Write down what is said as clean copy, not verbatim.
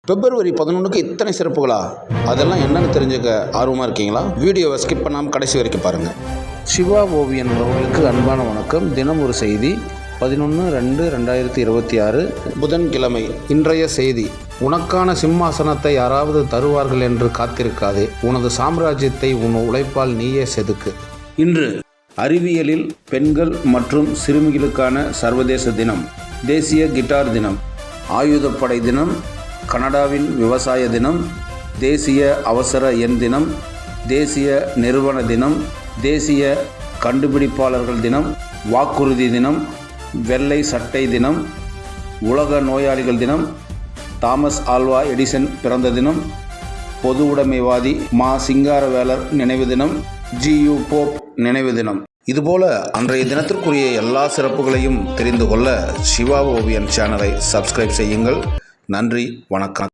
பிப்ரவரி 11க்கு இத்தனை சிறப்புகளா? அதெல்லாம் என்னன்னு தெரிஞ்சுக்க ஆர்வமாக இருக்கீங்களா? வீடியோவை ஸ்கிப் பண்ணாமல் கடைசி வரைக்கும் பாருங்கள். சிவா ஓவியன் அவர்களுக்கு அன்பான வணக்கம். தினம் ஒரு செய்தி. 11/2/2026 புதன்கிழமை. இன்றைய செய்தி: உனக்கான சிம்மாசனத்தை யாராவது தருவார்கள் என்று காத்திருக்காதே. உனது சாம்ராஜ்யத்தை உன் உழைப்பால் நீயே செதுக்கு. இன்று அறிவியலில் பெண்கள் மற்றும் சிறுமிகளுக்கான சர்வதேச தினம், தேசிய கிட்டார் தினம், ஆயுதப்படை தினம், கனடாவின் விவசாய தினம், தேசிய அவசர எண் தினம், தேசிய நிறுவன தினம், தேசிய கண்டுபிடிப்பாளர்கள் தினம், வாக்குறுதி தினம், வெள்ளை சட்டை தினம், உலக நோயாளிகள் தினம், தாமஸ் ஆல்வா எடிசன் பிறந்த தினம், பொது உடைமைவாதி மா சிங்காரவேலர் நினைவு தினம், GU போப் நினைவு தினம். இதுபோல அன்றைய தினத்திற்குரிய எல்லா சிறப்புகளையும் தெரிந்து கொள்ள சிவா ஓவியன் சேனலை சப்ஸ்கிரைப் செய்யுங்கள். நன்றி, வணக்கம்.